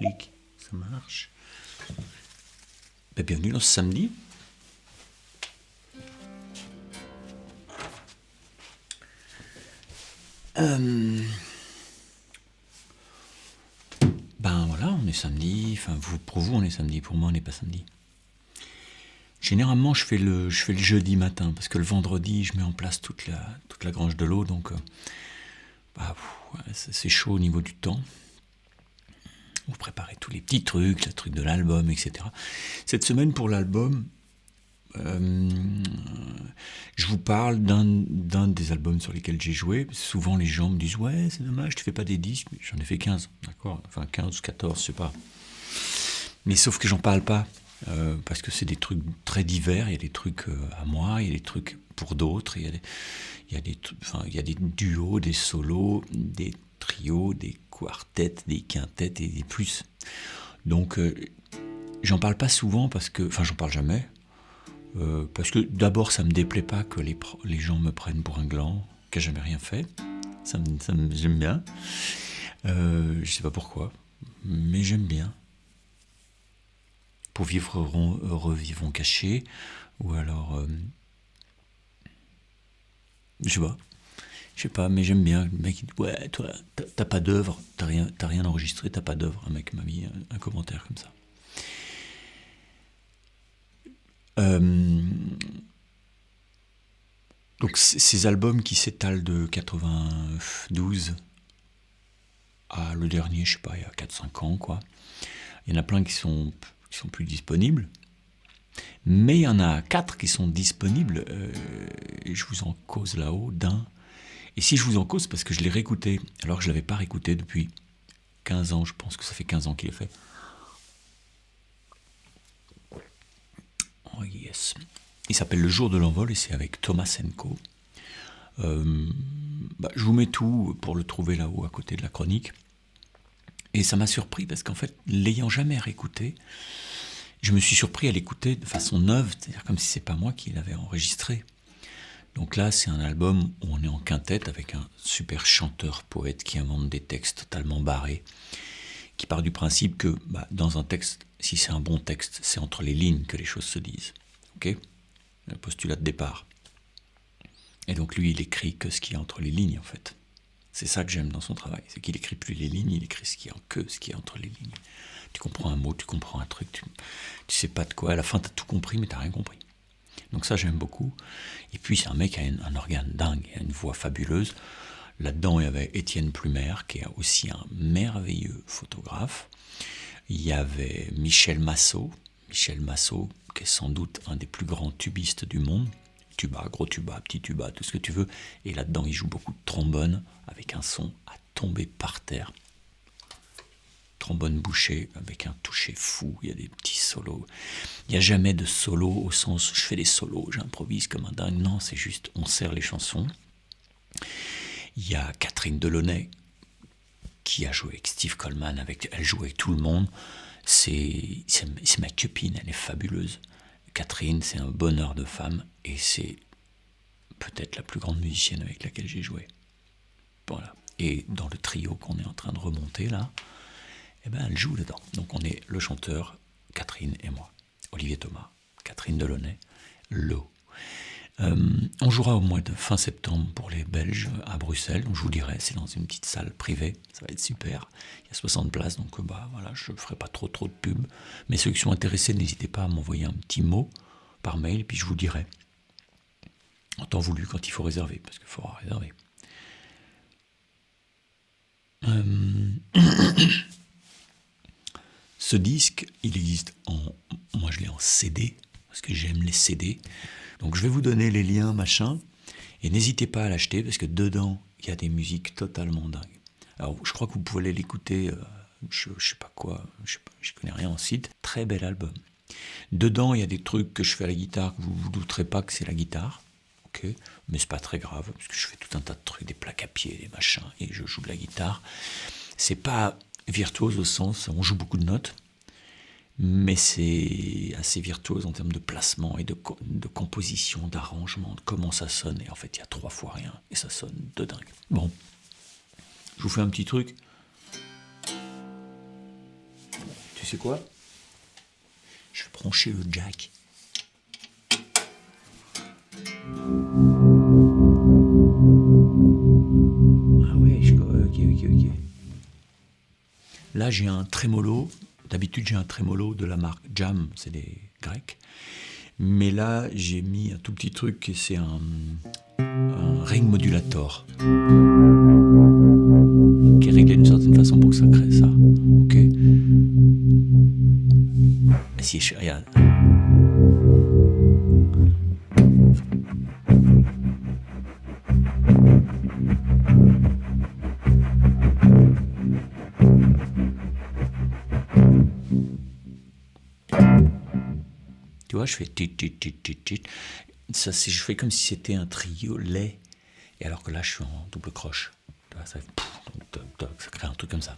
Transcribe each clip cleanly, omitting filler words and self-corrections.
clic, ça marche. Ben, bienvenue dans ce samedi. Ben voilà, on est samedi. Enfin, pour vous, on est samedi. Pour moi, on n'est pas samedi. Généralement, je fais le jeudi matin parce que le vendredi, je mets en place toute la grange de l'eau. Donc, c'est chaud au niveau du temps. Vous préparez tous les petits trucs, le truc de l'album, etc. Cette semaine, pour l'album, je vous parle d'un des albums sur lesquels j'ai joué. Souvent, les gens me disent « Ouais, c'est dommage, tu fais pas des disques. » J'en ai fait 15, d'accord ? Enfin, 15 ou 14, je sais pas. Mais sauf que j'en parle pas, parce que c'est des trucs très divers. Il y a des trucs à moi, il y a des trucs pour d'autres. Il y a des duos, des solos, des trios, des quartets, des quintettes et des plus. Donc, j'en parle pas souvent j'en parle jamais. Parce que d'abord, ça me déplaît pas que les gens me prennent pour un gland, qui n'a jamais rien fait. J'aime bien. Je sais pas pourquoi, mais j'aime bien. Pour vivre heureux, vivons cachés. Ou alors, je sais pas, mais j'aime bien. Le mec, il dit « Ouais, toi, t'as pas d'œuvre, t'as rien enregistré, t'as pas d'œuvre. » Un mec m'a mis un commentaire comme ça. Donc ces albums qui s'étalent de 92 à le dernier, je sais pas, il y a 4-5 ans, quoi. Il y en a plein qui sont plus disponibles. Mais il y en a 4 qui sont disponibles, et je vous en cause là-haut d'un. Et si je vous en cause, parce que je l'ai réécouté, alors que je ne l'avais pas réécouté depuis 15 ans, je pense que ça fait 15 ans qu'il est fait. Oh yes. Il s'appelle Le Jour de l'Envol et c'est avec Thomas Co. Je vous mets tout pour le trouver là-haut à côté de la chronique. Et ça m'a surpris parce qu'en fait, l'ayant jamais réécouté, je me suis surpris à l'écouter de façon neuve, c'est-à-dire comme si c'est pas moi qui l'avais enregistré. Donc là, c'est un album où on est en quintette avec un super chanteur-poète qui invente des textes totalement barrés, qui part du principe que dans un texte, si c'est un bon texte, c'est entre les lignes que les choses se disent. Ok ? Le postulat de départ. Et donc lui, il écrit que ce qui est entre les lignes, en fait. C'est ça que j'aime dans son travail, c'est qu'il écrit plus les lignes, il écrit ce qui est entre les lignes. Tu comprends un mot, tu comprends un truc, tu sais pas de quoi, à la fin t'as tout compris, mais t'as rien compris. Donc ça, j'aime beaucoup. Et puis c'est un mec qui a un organe dingue, il a une voix fabuleuse. Là-dedans, il y avait Étienne Plumer, qui est aussi un merveilleux photographe. Il y avait Michel Massot, qui est sans doute un des plus grands tubistes du monde. Tuba, gros tuba, petit tuba, tout ce que tu veux. Et là-dedans, il joue beaucoup de trombone, avec un son à tomber par terre. Trombone bouché, avec un toucher fou, il y a des petits solos. Il n'y a jamais de solo au sens, je fais des solos, j'improvise comme un dingue. Non, c'est juste, on serre les chansons. Il y a Catherine Delaunay, qui a joué avec Steve Coleman, elle joue avec tout le monde. C'est ma copine, elle est fabuleuse. Catherine, c'est un bonheur de femme, et c'est peut-être la plus grande musicienne avec laquelle j'ai joué. Voilà. Et dans le trio qu'on est en train de remonter là, elle joue dedans. Donc on est le chanteur, Catherine et moi. Olivier Thomas, Catherine Delaunay, Lo. On jouera au mois de fin septembre pour les Belges à Bruxelles. Donc je vous dirai, c'est dans une petite salle privée, ça va être super. Il y a 60 places, donc voilà, je ne ferai pas trop de pub. Mais ceux qui sont intéressés, n'hésitez pas à m'envoyer un petit mot par mail, et puis je vous dirai. En temps voulu, quand il faut réserver, parce qu'il faudra réserver. Ce disque, il existe moi je l'ai en CD, parce que j'aime les CD. Donc je vais vous donner les liens, machin, et n'hésitez pas à l'acheter, parce que dedans, il y a des musiques totalement dingues. Alors je crois que vous pouvez aller l'écouter, je sais pas quoi, je connais rien en site. Très bel album. Dedans, il y a des trucs que je fais à la guitare, que vous ne vous douterez pas que c'est la guitare. Ok, mais c'est pas très grave, parce que je fais tout un tas de trucs, des plaques à pied, des machins, et je joue de la guitare. C'est pas virtuose au sens, on joue beaucoup de notes, mais c'est assez virtuose en termes de placement et de composition, d'arrangement, de comment ça sonne. Et en fait, il y a 3 fois rien, et ça sonne de dingue. Bon, je vous fais un petit truc. Tu sais quoi? Je vais brancher le jack. Ah ouais, ok. Là, j'ai un trémolo. D'habitude, j'ai un trémolo de la marque Jam, c'est des Grecs. Mais là, j'ai mis un tout petit truc et c'est un ring modulator qui est réglé d'une certaine façon pour que ça crée ça. Ok. Et si je regarde. Tu vois, je fais tit, tit, tit, tit, tit. Ça, je fais comme si c'était un trio lait. Et alors que là, je suis en double croche. Tu vois, ça crée un truc comme ça.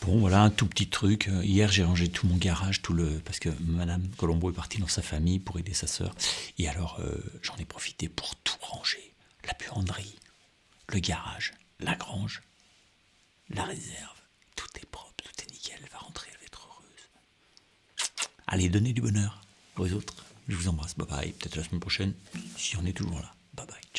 Bon, voilà un tout petit truc. Hier, j'ai rangé tout mon garage, parce que Madame Colombo est partie dans sa famille pour aider sa sœur. Et alors, j'en ai profité pour tout ranger. La buanderie, le garage, la grange, la réserve. Tout est propre, tout est nickel. Elle va rentrer, elle va être heureuse. Allez, donnez du bonheur aux autres. Je vous embrasse. Bye bye. Peut-être la semaine prochaine, si on est toujours là. Bye bye.